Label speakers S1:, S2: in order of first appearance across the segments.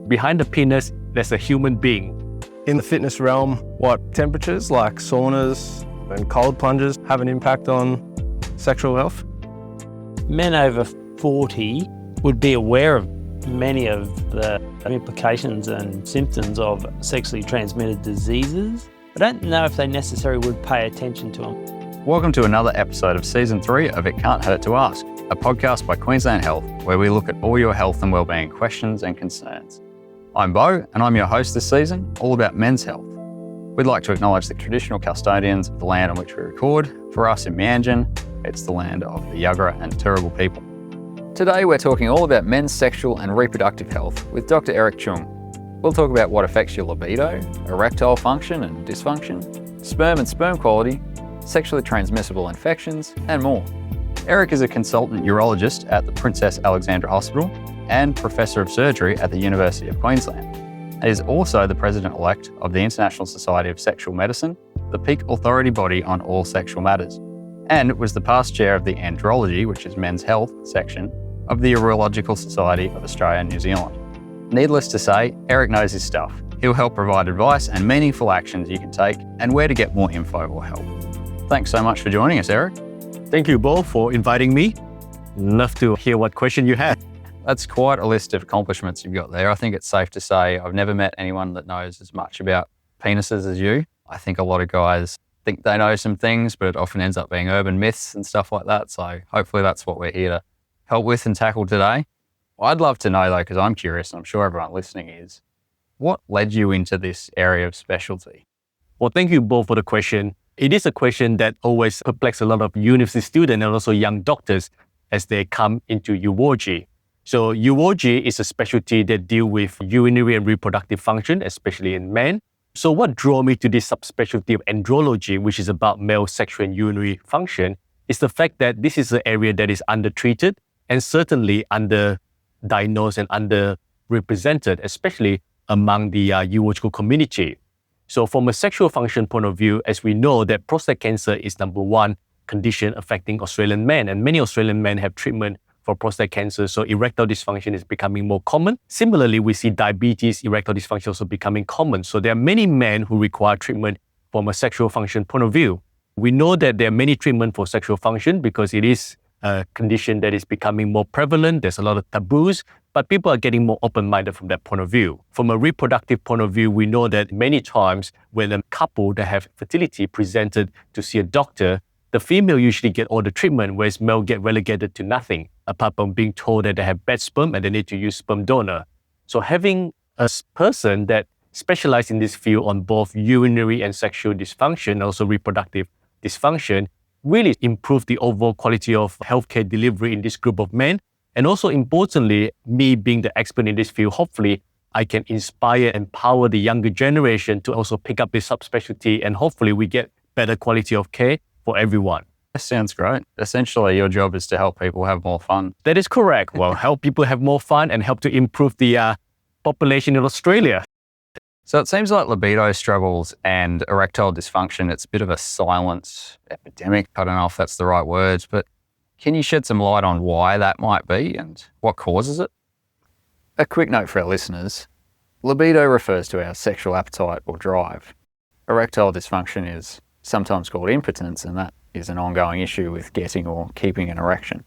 S1: Behind the penis, there's a human being.
S2: In the fitness realm, what temperatures like saunas and cold plunges have an impact on sexual health?
S3: Men over 40 would be aware of many of the implications and symptoms of sexually transmitted diseases. I don't know if they necessarily would pay attention to them.
S4: Welcome to another episode of Season 3 of It Can't Hurt to Ask, a podcast by Queensland Health, where we look at all your health and wellbeing questions and concerns. I'm Bo, and I'm your host this season, all about men's health. We'd like to acknowledge the traditional custodians of the land on which we record. For us in Meanjin, it's the land of the Yuggera and Turrbal people. Today we're talking all about men's sexual and reproductive health with Dr. Eric Chung. We'll talk about what affects your libido, erectile function and dysfunction, sperm and sperm quality, sexually transmissible infections, and more. Eric is a consultant urologist at the Princess Alexandra Hospital and Professor of Surgery at the University of Queensland, and is also the President-elect of the International Society of Sexual Medicine, the peak authority body on all sexual matters, and was the past chair of the Andrology, which is men's health section, of the Urological Society of Australia and New Zealand. Needless to say, Eric knows his stuff. He'll help provide advice and meaningful actions you can take and where to get more info or help. Thanks so much for joining us, Eric.
S1: Thank you, Bo, for inviting me. Love to hear what question you had.
S4: That's quite a list of accomplishments you've got there. I think it's safe to say I've never met anyone that knows as much about penises as you. I think a lot of guys think they know some things, but it often ends up being urban myths and stuff like that. So hopefully that's what we're here to help with and tackle today. I'd love to know though, because I'm curious and I'm sure everyone listening is, what led you into this area of specialty?
S1: Well, thank you both for the question. It is a question that always perplexes a lot of university students and also young doctors as they come into urology. So urology is a specialty that deals with urinary and reproductive function, especially in men. So what drew me to this subspecialty of andrology, which is about male sexual and urinary function, is the fact that this is an area that is undertreated and certainly underdiagnosed and underrepresented, especially among the urological community. So from a sexual function point of view, as we know that prostate cancer is number one condition affecting Australian men, and many Australian men have treatment for prostate cancer, so erectile dysfunction is becoming more common. Similarly, we see diabetes, erectile dysfunction also becoming common. So there are many men who require treatment from a sexual function point of view. We know that there are many treatments for sexual function because it is a condition that is becoming more prevalent. There's a lot of taboos, but people are getting more open-minded from that point of view. From a reproductive point of view, we know that many times when a couple that have fertility presented to see a doctor, the female usually get all the treatment, whereas male get relegated to nothing, apart from being told that they have bad sperm and they need to use sperm donor. So having a person that specializes in this field on both urinary and sexual dysfunction, also reproductive dysfunction, really improve the overall quality of healthcare delivery in this group of men. And also importantly, me being the expert in this field, hopefully I can inspire and empower the younger generation to also pick up this subspecialty, and hopefully we get better quality of care for everyone.
S4: That sounds great. Essentially, your job is to help people have more fun.
S1: That is correct. Well, help people have more fun and help to improve the population in Australia.
S4: So it seems like libido struggles and erectile dysfunction, it's a bit of a silent epidemic. I don't know if that's the right words, but can you shed some light on why that might be and what causes it? A quick note for our listeners. Libido refers to our sexual appetite or drive. Erectile dysfunction is sometimes called impotence, and that is an ongoing issue with getting or keeping an erection.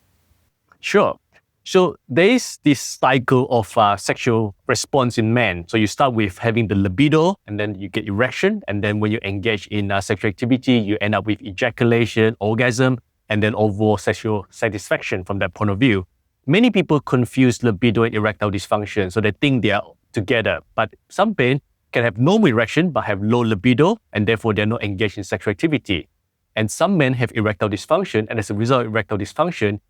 S1: Sure. So there is this cycle of sexual response in men. So you start with having the libido, and then you get erection, and then when you engage in sexual activity, you end up with ejaculation, orgasm, and then overall sexual satisfaction from that point of view. Many people confuse libido and erectile dysfunction, so they think they are together. But some men can have normal erection but have low libido, and therefore they're not engaged in sexual activity. And some men have erectile dysfunction, and as a result of erectile dysfunction,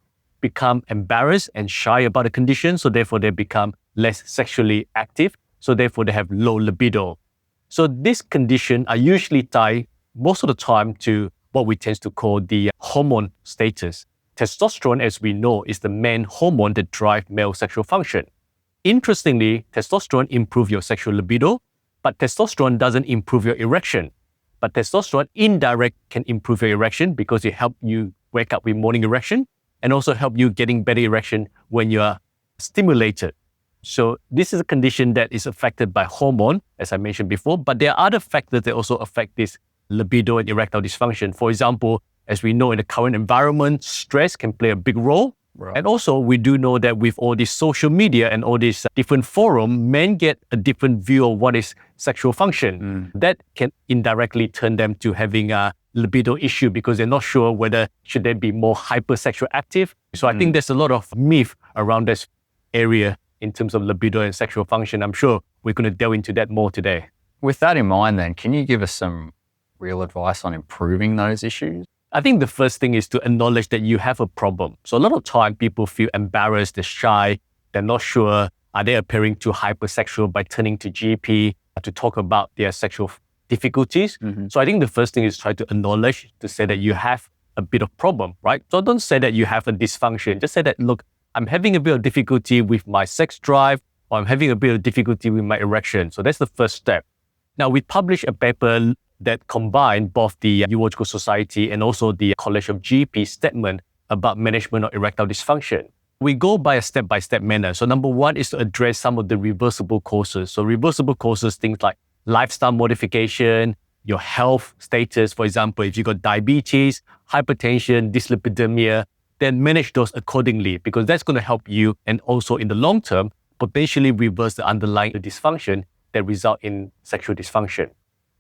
S1: become embarrassed and shy about the condition, so therefore they become less sexually active, so therefore they have low libido. So this condition are usually tied most of the time to what we tend to call the hormone status. Testosterone, as we know, is the main hormone that drives male sexual function. Interestingly, testosterone improves your sexual libido, but testosterone doesn't improve your erection. But testosterone indirect can improve your erection because it helps you wake up with morning erection and also help you getting better erection when you are stimulated. So this is a condition that is affected by hormone, as I mentioned before, but there are other factors that also affect this libido and erectile dysfunction. For example, as we know in the current environment, stress can play a big role.
S2: Right.
S1: And also we do know that with all this social media and all these different forums, men get a different view of what is sexual function. That can indirectly turn them to having a libido issue because they're not sure whether should they be more hypersexual active. So I think there's a lot of myth around this area in terms of libido and sexual function. I'm sure we're going to delve into that more today.
S4: With that in mind then, can you give us some real advice on improving those issues?
S1: I think the first thing is to acknowledge that you have a problem. So a lot of time people feel embarrassed, they're shy, they're not sure, are they appearing too hypersexual by turning to GP to talk about their sexual difficulties. So I think the first thing is try to acknowledge, to say that you have a bit of problem, right? So don't say that you have a dysfunction. Just say that, look, I'm having a bit of difficulty with my sex drive, or I'm having a bit of difficulty with my erection. So that's the first step. Now, we published a paper that combined both the Urological Society and also the College of GP statement about management of erectile dysfunction. We go by a step-by-step manner. So number one is to address some of the reversible causes. So reversible causes, things like lifestyle modification, your health status. For example, if you got diabetes, hypertension, dyslipidemia, then manage those accordingly, because that's going to help you and also in the long term, potentially reverse the underlying dysfunction that result in sexual dysfunction.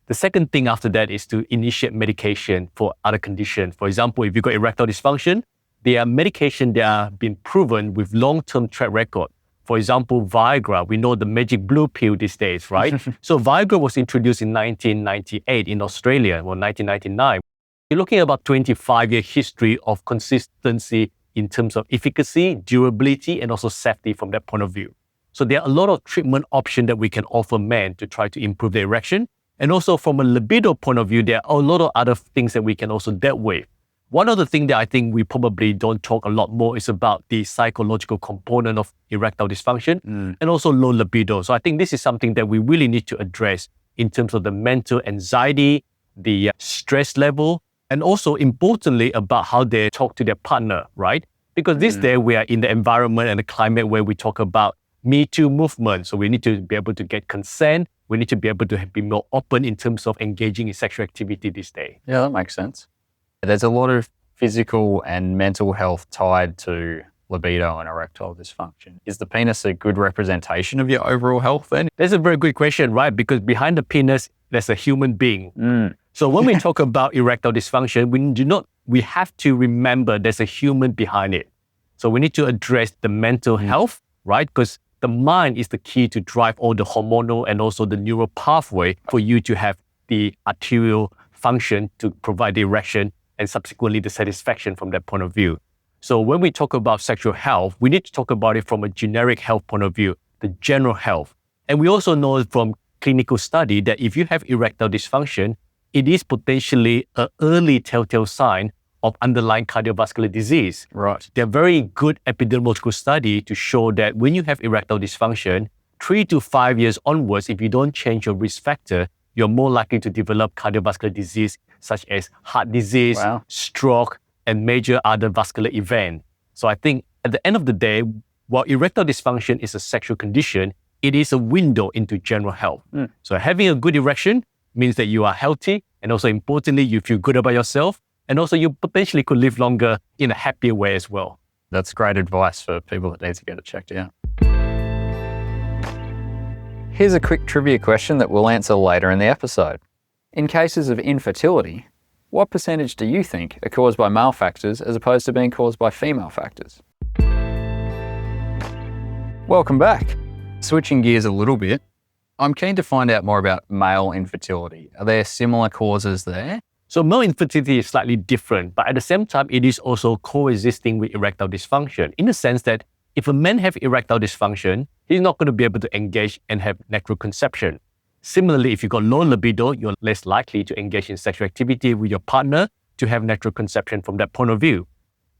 S1: The second thing after that is to initiate medication for other conditions. For example, if you've got erectile dysfunction, there are medications that have been proven with long-term track record. For example, Viagra, we know the magic blue pill these days, right? So Viagra was introduced in 1998 in Australia, or 1999. You're looking at about 25-year history of consistency in terms of efficacy, durability, and also safety from that point of view. So there are a lot of treatment options that we can offer men to try to improve their erection. And also from a libido point of view, there are a lot of other things that we can also deal with. One other thing that I think we probably don't talk a lot more is about the psychological component of erectile dysfunction and also low libido. So I think this is something that we really need to address in terms of the mental anxiety, the stress level, and also importantly about how they talk to their partner, right? Because this day we are in the environment and the climate where we talk about Me Too movement. So we need to be able to get consent. We need to be able to be more open in terms of engaging in sexual activity this day.
S4: Yeah, that makes sense. There's a lot of physical and mental health tied to libido and erectile dysfunction. Is the penis a good representation of your overall health then?
S1: That's a very good question, right? Because behind the penis, there's a human being. So when we talk about erectile dysfunction, we have to remember there's a human behind it. So we need to address the mental health, right? Because the mind is the key to drive all the hormonal and also the neural pathway for you to have the arterial function to provide the erection and subsequently the satisfaction from that point of view. So when we talk about sexual health, we need to talk about it from a generic health point of view, the general health. And we also know from clinical study that if you have erectile dysfunction, it is potentially an early telltale sign of underlying cardiovascular disease.
S4: Right.
S1: There are very good epidemiological study to show that when you have erectile dysfunction, 3 to 5 years onwards, if you don't change your risk factor, you're more likely to develop cardiovascular disease such as heart disease, stroke, and major other vascular event. So I think at the end of the day, while erectile dysfunction is a sexual condition, it is a window into general health. So having a good erection means that you are healthy, and also importantly, you feel good about yourself, and also you potentially could live longer in a happier way as well.
S4: That's great advice for people that need to get it checked out. Here's a quick trivia question that we'll answer later in the episode. In cases of infertility, what percentage do you think are caused by male factors as opposed to being caused by female factors? Welcome back. Switching gears a little bit, I'm keen to find out more about male infertility. Are there similar causes there?
S1: So male infertility is slightly different, but at the same time, it is also coexisting with erectile dysfunction in the sense that if a man has erectile dysfunction, he's not going to be able to engage and have natural conception. Similarly, if you've got low libido, you're less likely to engage in sexual activity with your partner to have natural conception from that point of view.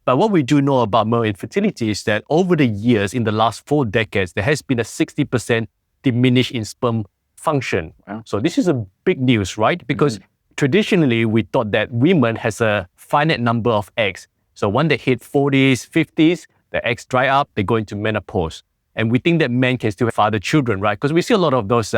S1: But what we do know about male infertility is that over the years, in the last 4 decades, there has been a 60% diminish in sperm function.
S4: Wow.
S1: So this is a big news, right? Because traditionally, we thought that women has a finite number of eggs. So when they hit 40s, 50s, the eggs dry up, they go into menopause. And we think that men can still father children, right? Because we see a lot of those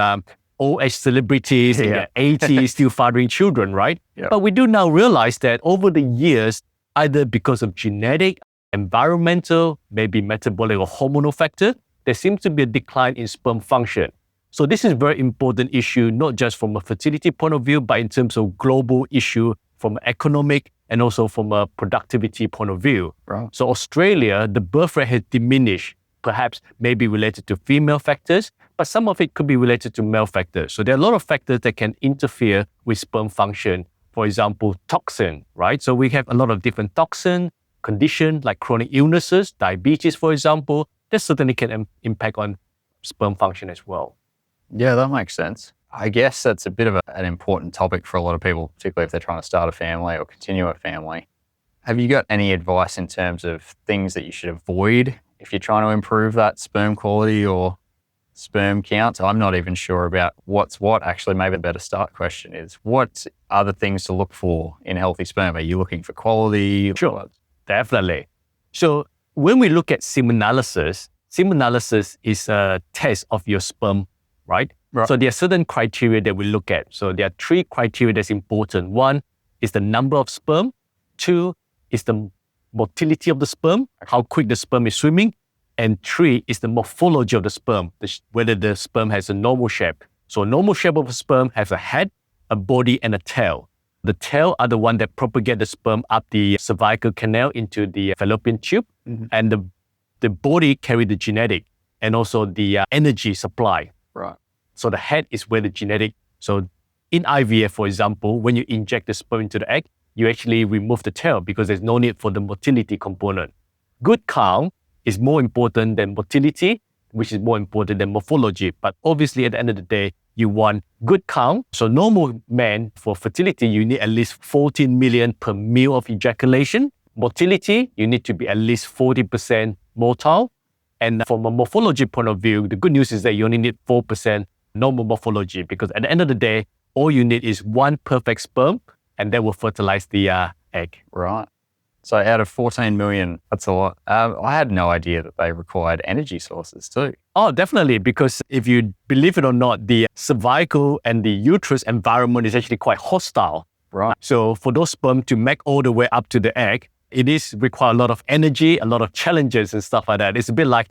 S1: old age celebrities in their 80s still fathering children, right?
S2: Yep.
S1: But we do now realize that over the years, either because of genetic, environmental, maybe metabolic or hormonal factor, there seems to be a decline in sperm function. So this is a very important issue, not just from a fertility point of view, but in terms of global issue from economic and also from a productivity point of view.
S2: Right.
S1: So Australia, the birth rate has diminished, perhaps maybe related to female factors, but some of it could be related to male factors. So there are a lot of factors that can interfere with sperm function. For example, toxin, right? So we have a lot of different toxin conditions like chronic illnesses, diabetes, for example, that certainly can impact on sperm function as well.
S4: Yeah, that makes sense. I guess that's a bit of an important topic for a lot of people, particularly if they're trying to start a family or continue a family. Have you got any advice in terms of things that you should avoid if you're trying to improve that sperm quality or sperm count? I'm not even sure about what's what. Actually, maybe the better start question is, what are the things to look for in healthy sperm? Are you looking for quality?
S1: Sure, definitely. So when we look at semen analysis is a test of your sperm, right? So there are certain criteria that we look at. So there are 3 criteria that's important. 1 is the number of sperm. 2 is the motility of the sperm, how quick the sperm is swimming. And 3 is the morphology of the sperm, whether the sperm has a normal shape. So a normal shape of a sperm has a head, a body, and a tail. The tail are the one that propagate the sperm up the cervical canal into the fallopian tube. And the body carry the genetic and also the energy supply.
S4: Right.
S1: So the head is where the genetic, so in IVF, for example, when you inject the sperm into the egg, you actually remove the tail because there's no need for the motility component. Good count is more important than motility, which is more important than morphology. But obviously at the end of the day, you want good count. So normal men for fertility, you need at least 14 million per mil of ejaculation. Motility, you need to be at least 40% motile. And from a morphology point of view, the good news is that you only need 4% normal morphology, because at the end of the day, all you need is 1 perfect sperm, and that will fertilize the egg.
S4: Right. So out of 14 million, that's a lot. I had no idea that they required energy sources too.
S1: Oh, definitely, because if you believe it or not, the cervical and the uterus environment is actually quite hostile.
S4: Right.
S1: So for those sperm to make all the way up to the egg, it is require a lot of energy, a lot of challenges and stuff like that. It's a bit like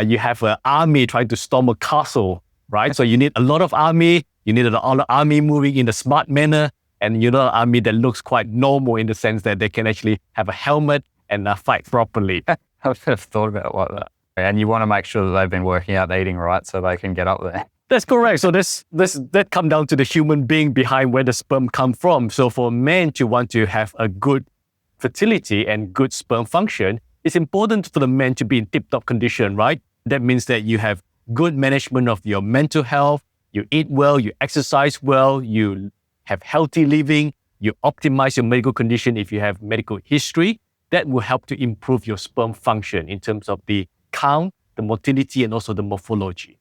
S1: you have an army trying to storm a castle, right? So you need a lot of army, you need a lot of army moving in a smart manner, and you know, an army that looks quite normal in the sense that they can actually have a helmet and fight properly.
S4: I've never thought about it like that. And you want to make sure that they've been working out, eating right, so they can get up there.
S1: That's correct. So that comes down to the human being behind where the sperm come from. So for men to want to have a good fertility and good sperm function, it's important for the men to be in tip-top condition, right? That means that you have good management of your mental health, you eat well, you exercise well, you have healthy living, you optimize your medical condition if you have medical history. That will help to improve your sperm function in terms of the count, the motility, and also the morphology.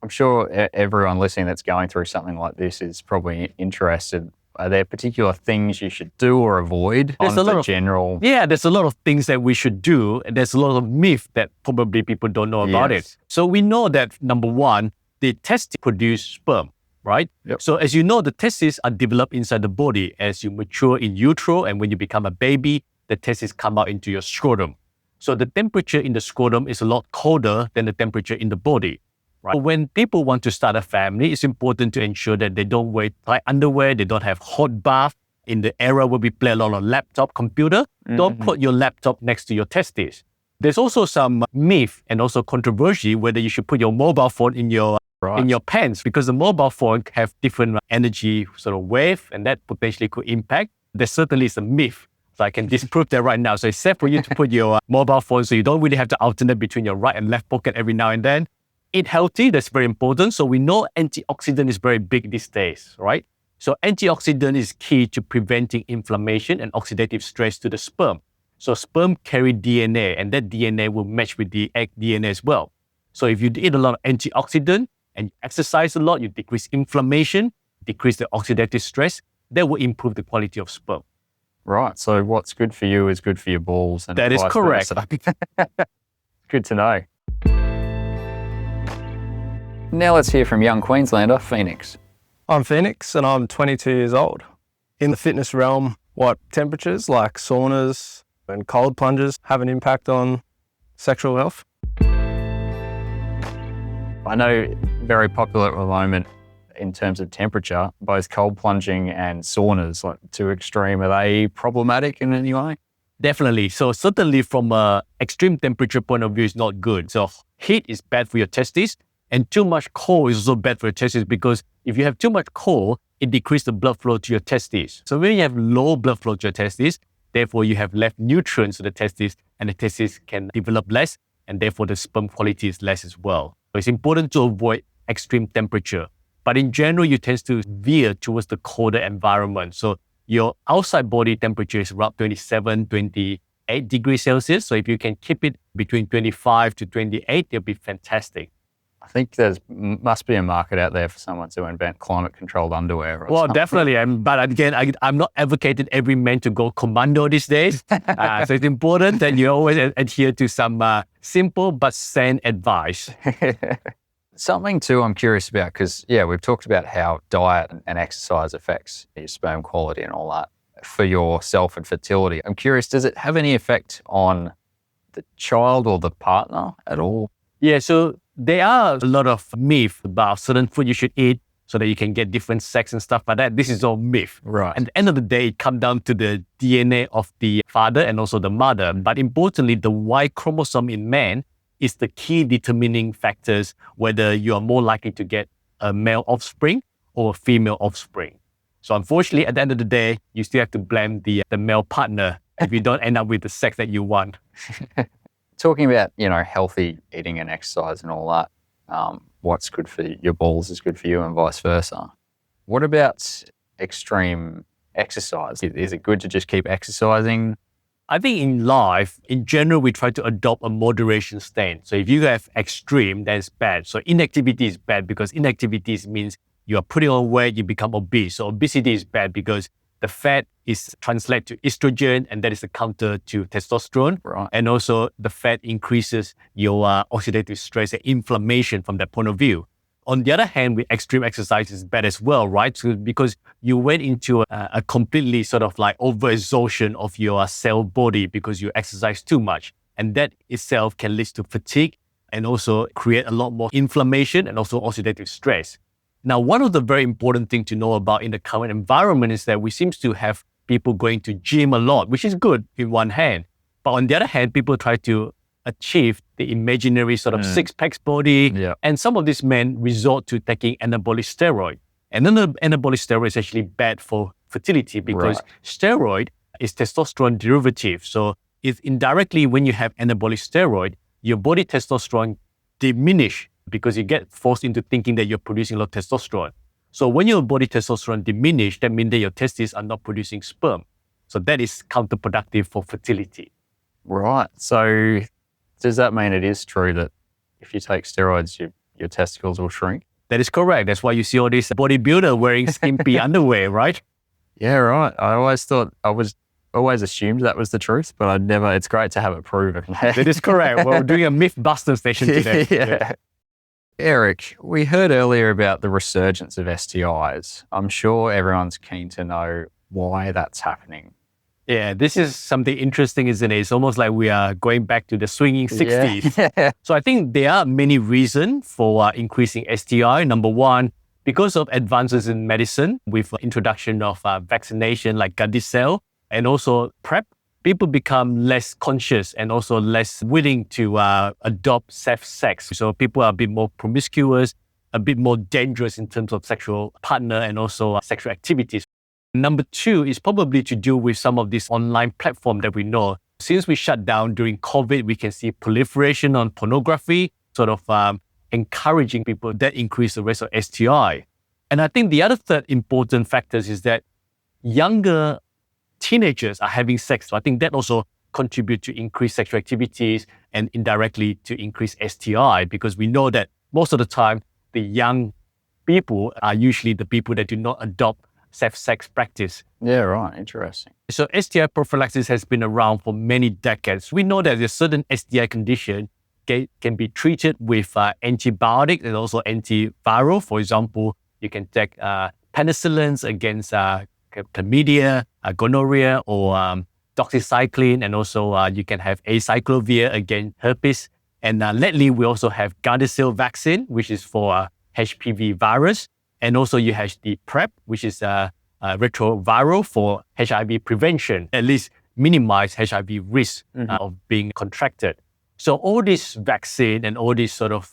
S4: I'm sure everyone listening that's going through something like this is probably interested. Are there particular things you should do or avoid?
S1: There's a lot of general. Yeah, there's a lot of things that we should do. And there's a lot of myth that probably people don't know about it. So we know that, number 1, the testes produce sperm, right?
S2: Yep.
S1: So as you know, the testes are developed inside the body as you mature in utero, and when you become a baby, the testes come out into your scrotum. So the temperature in the scrotum is a lot colder than the temperature in the body. Right. When people want to start a family, it's important to ensure that they don't wear tight underwear, they don't have hot bath. In the era where we play a lot of laptop, computer, don't put your laptop next to your testes. There's also some myth and also controversy whether you should put your mobile phone in your pants, because the mobile phone have different energy sort of wave, and that potentially could impact. There certainly is a myth. So I can disprove that right now. So it's safe for you to put your mobile phone so you don't really have to alternate between your right and left pocket every now and then. Eat healthy, that's very important. So we know antioxidant is very big these days, right? So antioxidant is key to preventing inflammation and oxidative stress to the sperm. So sperm carry DNA, and that DNA will match with the egg DNA as well. So if you eat a lot of antioxidant and you exercise a lot, you decrease inflammation, decrease the oxidative stress, that will improve the quality of sperm.
S4: Right. So what's good for you is good for your balls. And
S1: that is correct.
S4: Good to know. Now let's hear from young Queenslander, Phoenix.
S2: I'm Phoenix and I'm 22 years old. In the fitness realm, what temperatures like saunas and cold plunges have an impact on sexual health?
S4: I know very popular at the moment in terms of temperature, both cold plunging and saunas, like too extreme. Are they problematic in any way?
S1: Definitely. So certainly from a extreme temperature point of view, it's not good. So heat is bad for your testes, and too much cold is also bad for your testes, because if you have too much cold, it decreases the blood flow to your testes. So when you have low blood flow to your testes, therefore you have less nutrients to the testes, and the testes can develop less, and therefore the sperm quality is less as well. So it's important to avoid extreme temperature. But in general, you tend to veer towards the colder environment. So your outside body temperature is around 27, 28 degrees Celsius. So if you can keep it between 25 to 28, it'll be fantastic.
S4: I think must be a market out there for someone to invent climate-controlled underwear. Or
S1: Well,
S4: something.
S1: definitely. But again, I'm not advocating every man to go commando these days. So it's important that you always adhere to some simple but sane advice.
S4: Something too I'm curious about, because we've talked about how diet and exercise affects your sperm quality and all that for yourself and fertility. I'm curious, does it have any effect on the child or the partner at all?
S1: Yeah, so there are a lot of myths about certain food you should eat so that you can get different sex and stuff like that. This is all myth.
S4: Right.
S1: And at the end of the day, it comes down to the DNA of the father and also the mother. But importantly, the Y chromosome in man is the key determining factors whether you are more likely to get a male offspring or a female offspring. So unfortunately, at the end of the day, you still have to blame the male partner if you don't end up with the sex that you want.
S4: Talking about, healthy eating and exercise and all that, what's good for your balls is good for you and vice versa. What about extreme exercise? Is it good to just keep exercising?
S1: I think in life, in general, we try to adopt a moderation stance. So if you have extreme, that's bad. So inactivity is bad because inactivity means you are putting on weight, you become obese. So obesity is bad because the fat is translated to estrogen, and that is a counter to testosterone.
S4: Right.
S1: And also the fat increases your oxidative stress and inflammation from that point of view. On the other hand, with extreme exercise is bad as well, right? So because you went into a completely sort of like overexhaustion of your cell body because you exercise too much. And that itself can lead to fatigue and also create a lot more inflammation and also oxidative stress. Now, one of the very important things to know about in the current environment is that we seem to have people going to gym a lot, which is good in one hand. But on the other hand, people try to achieve the imaginary sort of six-pack body.
S4: Yeah.
S1: And some of these men resort to taking anabolic steroid. And then the anabolic steroid is actually bad for fertility because steroid is testosterone derivative. So if indirectly when you have anabolic steroid, your body testosterone diminish because you get forced into thinking that you're producing a lot of testosterone. So when your body testosterone diminish, that means that your testes are not producing sperm. So that is counterproductive for fertility.
S4: Right. So does that mean it is true that if you take steroids, your testicles will shrink?
S1: That is correct. That's why you see all these bodybuilders wearing skimpy underwear, right?
S4: Yeah, right. I always assumed that was the truth, but it's great to have it proven.
S1: That is correct. We're doing a myth-buster station today.
S4: Yeah. Eric, we heard earlier about the resurgence of STIs. I'm sure everyone's keen to know why that's happening.
S1: Yeah, this is something interesting, isn't it? It's almost like we are going back to the swinging 60s.
S4: Yeah.
S1: So I think there are many reasons for increasing STI. Number one, because of advances in medicine with introduction of vaccination like Gardasil and also PrEP, people become less conscious and also less willing to adopt safe sex. So people are a bit more promiscuous, a bit more dangerous in terms of sexual partner and also sexual activities. Number two is probably to do with some of these online platforms that we know. Since we shut down during COVID, we can see proliferation on pornography, sort of encouraging people that increase the risk of STI. And I think the other third important factors is that younger teenagers are having sex. So I think that also contributes to increased sexual activities and indirectly to increase STI, because we know that most of the time, the young people are usually the people that do not adopt safe sex practice.
S4: Yeah, right. Interesting.
S1: So STI prophylaxis has been around for many decades. We know that there's certain STI condition can be treated with antibiotics and also antiviral. For example, you can take penicillins against chlamydia, gonorrhea, or doxycycline, and also you can have acyclovir against herpes. And lately, we also have Gardasil vaccine, which is for HPV virus. And also you have the PrEP, which is retroviral for HIV prevention, at least minimize HIV risk of being contracted. So all this vaccine and all this sort of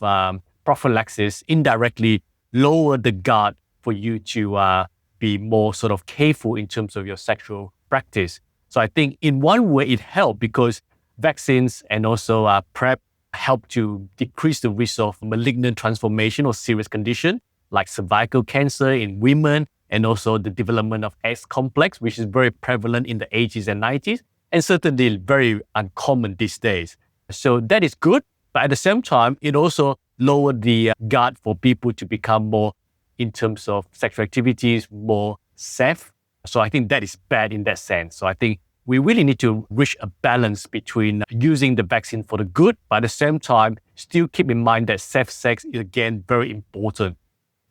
S1: prophylaxis indirectly lower the guard for you to be more sort of careful in terms of your sexual practice. So I think in one way it helped because vaccines and also PrEP help to decrease the risk of malignant transformation or serious condition like cervical cancer in women, and also the development of X complex, which is very prevalent in the 80s and 90s, and certainly very uncommon these days. So that is good, but at the same time, it also lowered the guard for people to become more, in terms of sexual activities, more safe. So I think that is bad in that sense. So I think we really need to reach a balance between using the vaccine for the good, but at the same time, still keep in mind that safe sex is again very important.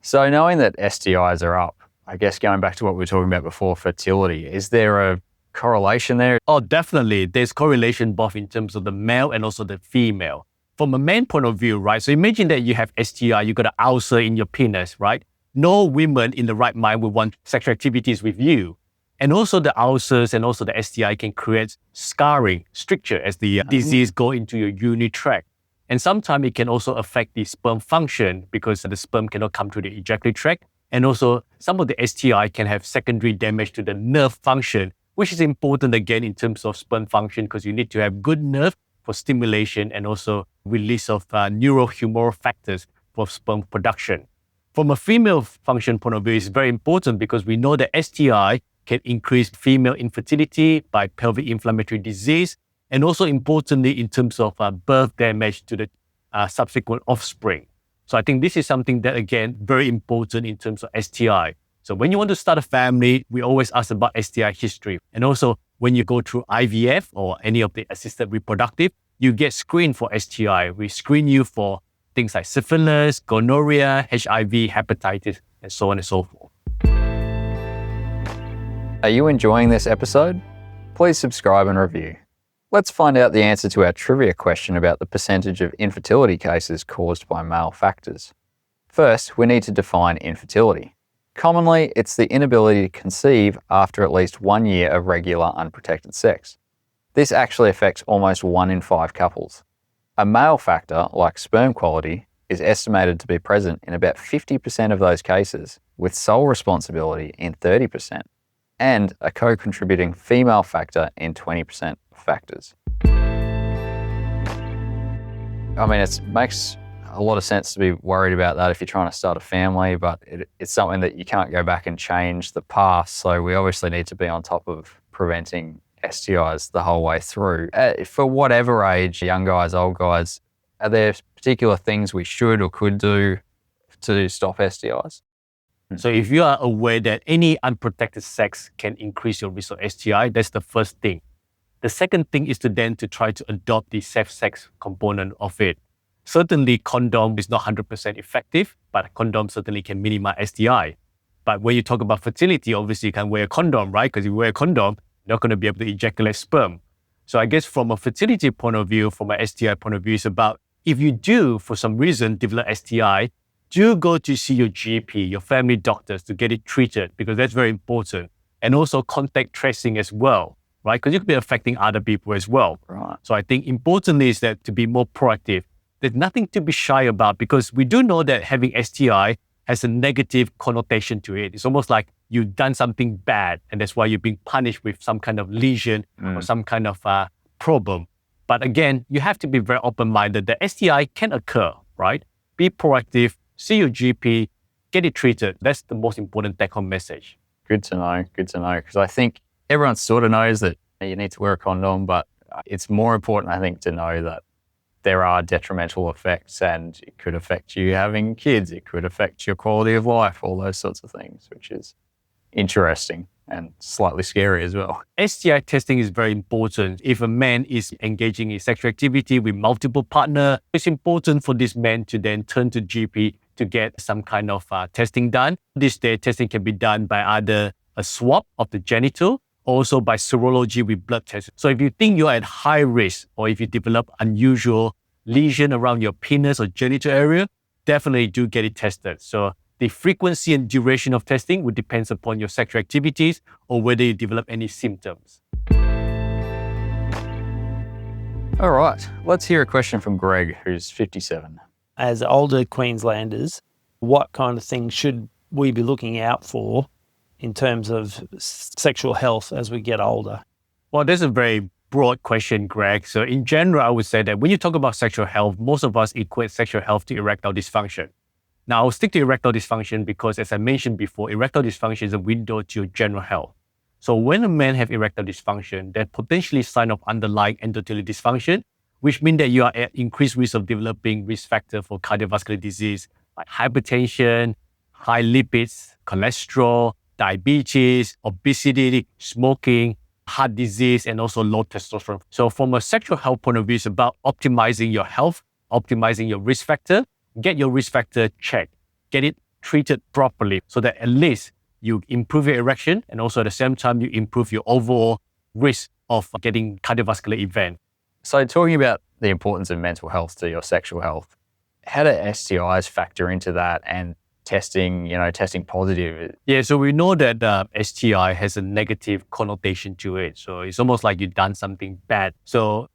S4: So knowing that STIs are up, I guess going back to what we were talking about before, fertility, is there a correlation there?
S1: Oh, definitely. There's correlation both in terms of the male and also the female. From a man point of view, right? So imagine that you have STI, you got an ulcer in your penis, right? No woman in the right mind would want sexual activities with you. And also the ulcers and also the STI can create scarring, stricture as the disease go into your urinary tract. And sometimes it can also affect the sperm function because the sperm cannot come to the ejaculatory tract. And also some of the STI can have secondary damage to the nerve function, which is important again in terms of sperm function because you need to have good nerve for stimulation and also release of neurohumoral factors for sperm production. From a female function point of view, it's very important because we know that STI can increase female infertility by pelvic inflammatory disease, and also importantly in terms of birth damage to the subsequent offspring. So I think this is something that, again, very important in terms of STI. So when you want to start a family, we always ask about STI history. And also when you go through IVF or any of the assisted reproductive, you get screened for STI. We screen you for things like syphilis, gonorrhea, HIV, hepatitis, and so on and so forth.
S4: Are you enjoying this episode? Please subscribe and review. Let's find out the answer to our trivia question about the percentage of infertility cases caused by male factors. First, we need to define infertility. Commonly, it's the inability to conceive after at least 1 year of regular unprotected sex. This actually affects almost 1 in 5 couples. A male factor, like sperm quality, is estimated to be present in about 50% of those cases, with sole responsibility in 30%, and a co-contributing female factor in 20% of factors. I mean, it makes a lot of sense to be worried about that if you're trying to start a family, but it's something that you can't go back and change the past. So we obviously need to be on top of preventing STIs the whole way through. For whatever age, young guys, old guys, are there particular things we should or could do to stop STIs?
S1: So if you are aware that any unprotected sex can increase your risk of STI, that's the first thing. The second thing is to try to adopt the safe sex component of it. Certainly, condom is not 100% effective, but condom certainly can minimize STI. But when you talk about fertility, obviously you can wear a condom, right? Because if you wear a condom, you're not going to be able to ejaculate sperm. So I guess from a fertility point of view, from an STI point of view, it's about if you do, for some reason, develop STI, do go to see your GP, your family doctors to get it treated because that's very important. And also contact tracing as well, right? Because you could be affecting other people as well.
S4: Right.
S1: So I think importantly is that to be more proactive. There's nothing to be shy about because we do know that having STI has a negative connotation to it. It's almost like you've done something bad and that's why you're being punished with some kind of lesion or some kind of problem. But again, you have to be very open-minded that STI can occur, right? Be proactive. See your GP, get it treated. That's the most important take-home message.
S4: Good to know, because I think everyone sort of knows that you need to wear a condom, but it's more important, I think, to know that there are detrimental effects and it could affect you having kids, it could affect your quality of life, all those sorts of things, which is interesting and slightly scary as well.
S1: STI testing is very important. If a man is engaging in sexual activity with multiple partners, it's important for this man to then turn to GP to get some kind of testing done. This day, testing can be done by either a swab of the genital, also by serology with blood tests. So if you think you're at high risk, or if you develop unusual lesion around your penis or genital area, definitely do get it tested. So the frequency and duration of testing would depend upon your sexual activities or whether you develop any symptoms.
S4: All right, let's hear a question from Greg, who's 57.
S3: As older Queenslanders, what kind of things should we be looking out for in terms of sexual health as we get older?
S1: Well, that's a very broad question, Greg. So in general, I would say that when you talk about sexual health, most of us equate sexual health to erectile dysfunction. Now, I'll stick to erectile dysfunction because, as I mentioned before, erectile dysfunction is a window to your general health. So when a man has erectile dysfunction, that potentially sign of underlying endothelial dysfunction, which means that you are at increased risk of developing risk factor for cardiovascular disease like hypertension, high lipids, cholesterol, diabetes, obesity, smoking, heart disease, and also low testosterone. So from a sexual health point of view, it's about optimizing your health, optimizing your risk factor, get your risk factor checked, get it treated properly so that at least you improve your erection and also at the same time you improve your overall risk of getting cardiovascular event.
S4: So talking about the importance of mental health to your sexual health, how do STIs factor into that and testing positive?
S1: Yeah, so we know that STI has a negative connotation to it. So it's almost like you've done something bad. So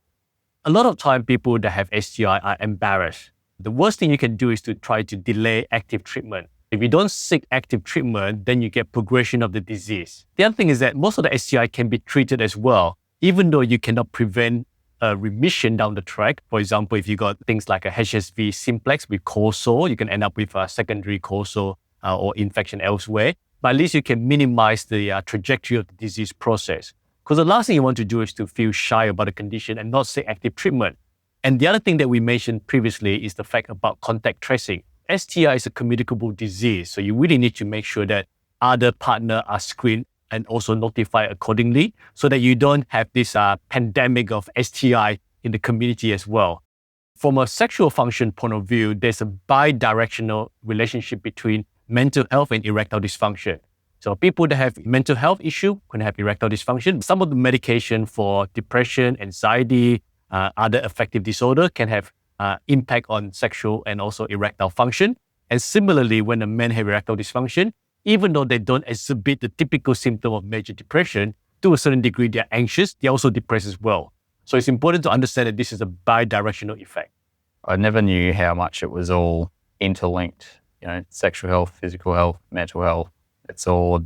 S1: a lot of time people that have STI are embarrassed. The worst thing you can do is to try to delay active treatment. If you don't seek active treatment, then you get progression of the disease. The other thing is that most of the STI can be treated as well, even though you cannot prevent a remission down the track. For example, if you got things like a HSV simplex with cold sore, you can end up with a secondary cold sore or infection elsewhere. But at least you can minimize the trajectory of the disease process. Because the last thing you want to do is to feel shy about the condition and not seek active treatment. And the other thing that we mentioned previously is the fact about contact tracing. STI is a communicable disease, so you really need to make sure that other partners are screened and also notified accordingly so that you don't have this pandemic of STI in the community as well. From a sexual function point of view, there's a bi-directional relationship between mental health and erectile dysfunction. So people that have mental health issue can have erectile dysfunction. Some of the medication for depression, anxiety, other affective disorder can have impact on sexual and also erectile function. And similarly, when a man has erectile dysfunction, even though they don't exhibit the typical symptom of major depression, to a certain degree, they're anxious, they're also depressed as well. So it's important to understand that this is a bi-directional effect.
S4: I never knew how much it was all interlinked. Sexual health, physical health, mental health. It's all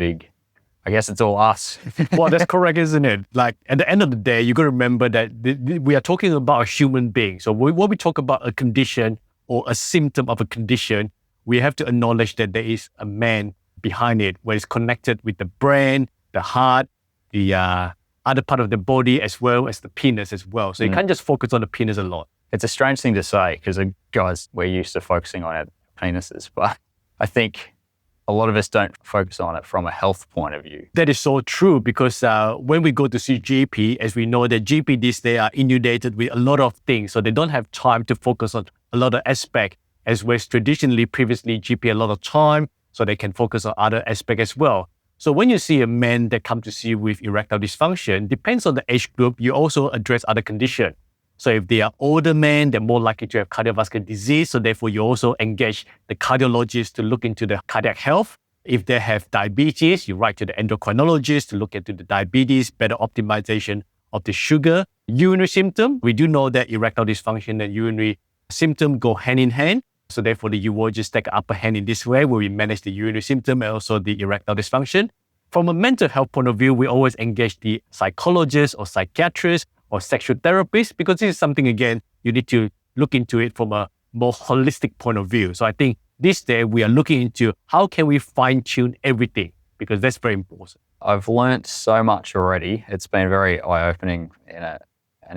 S4: I guess it's all us.
S1: Well, that's correct, isn't it? Like at the end of the day, you got to remember that we are talking about a human being. So when we talk about a condition or a symptom of a condition, we have to acknowledge that there is a man behind it, where it's connected with the brain, the heart, the other part of the body, as well as the penis as well. So you can't just focus on the penis a lot.
S4: It's a strange thing to say because guys, we're used to focusing on our penises, but I think a lot of us don't focus on it from a health point of view.
S1: That is so true because when we go to see GP, as we know that GP these days are inundated with a lot of things. So they don't have time to focus on a lot of aspects, as whereas traditionally, previously, GP had a lot of time, so they can focus on other aspects as well. So when you see a man that come to see you with erectile dysfunction, depends on the age group, you also address other conditions. So if they are older men, they're more likely to have cardiovascular disease. So therefore, you also engage the cardiologist to look into the cardiac health. If they have diabetes, you write to the endocrinologist to look into the diabetes, better optimization of the sugar. Urinary symptom, we do know that erectile dysfunction and urinary symptom go hand in hand. So therefore, the urologist take an upper hand in this way where we manage the urinary symptom and also the erectile dysfunction. From a mental health point of view, we always engage the psychologist or psychiatrist or sexual therapist, because this is something, again, you need to look into it from a more holistic point of view. So I think this day we are looking into how can we fine tune everything, because that's very important.
S4: I've learnt so much already. It's been very eye-opening in an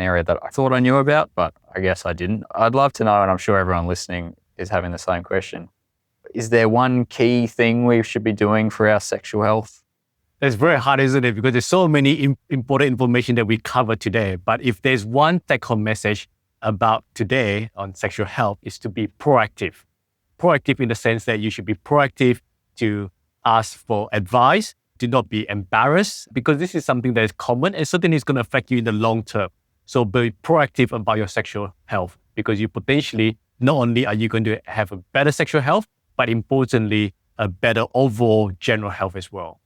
S4: area that I thought I knew about, but I guess I didn't. I'd love to know, and I'm sure everyone listening is having the same question. Is there one key thing we should be doing for our sexual health
S1: It's very hard, isn't it? Because there's so many important information that we cover today. But if there's one take-home message about today on sexual health, is to be proactive. Proactive in the sense that you should be proactive to ask for advice, to not be embarrassed, because this is something that is common and certainly is going to affect you in the long term. So be proactive about your sexual health, because you potentially, not only are you going to have a better sexual health, but importantly, a better overall general health as well.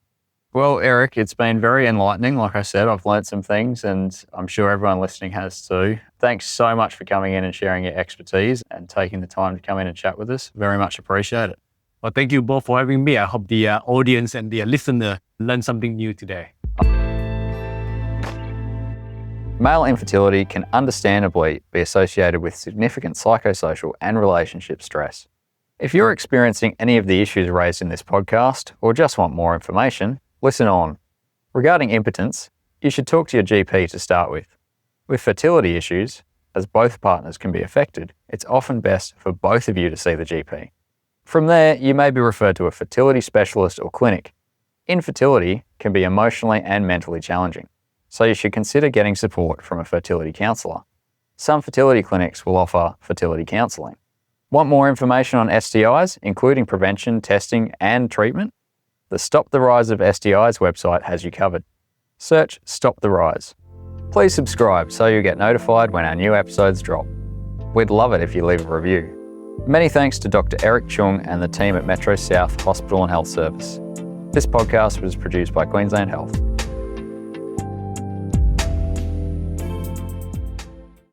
S4: Well, Eric, it's been very enlightening. Like I said, I've learned some things and I'm sure everyone listening has too. Thanks so much for coming in and sharing your expertise and taking the time to come in and chat with us. Very much appreciate it.
S1: Well, thank you both for having me. I hope the audience and the listener learned something new today.
S4: Male infertility can understandably be associated with significant psychosocial and relationship stress. If you're experiencing any of the issues raised in this podcast or just want more information, listen on. Regarding impotence, you should talk to your GP to start with. With fertility issues, as both partners can be affected, it's often best for both of you to see the GP. From there, you may be referred to a fertility specialist or clinic. Infertility can be emotionally and mentally challenging, so you should consider getting support from a fertility counsellor. Some fertility clinics will offer fertility counselling. Want more information on STIs, including prevention, testing and treatment? The Stop the Rise of STIs website has you covered. Search Stop the Rise. Please subscribe so you get notified when our new episodes drop. We'd love it if you leave a review. Many thanks to Dr. Eric Chung and the team at Metro South Hospital and Health Service. This podcast was produced by Queensland Health.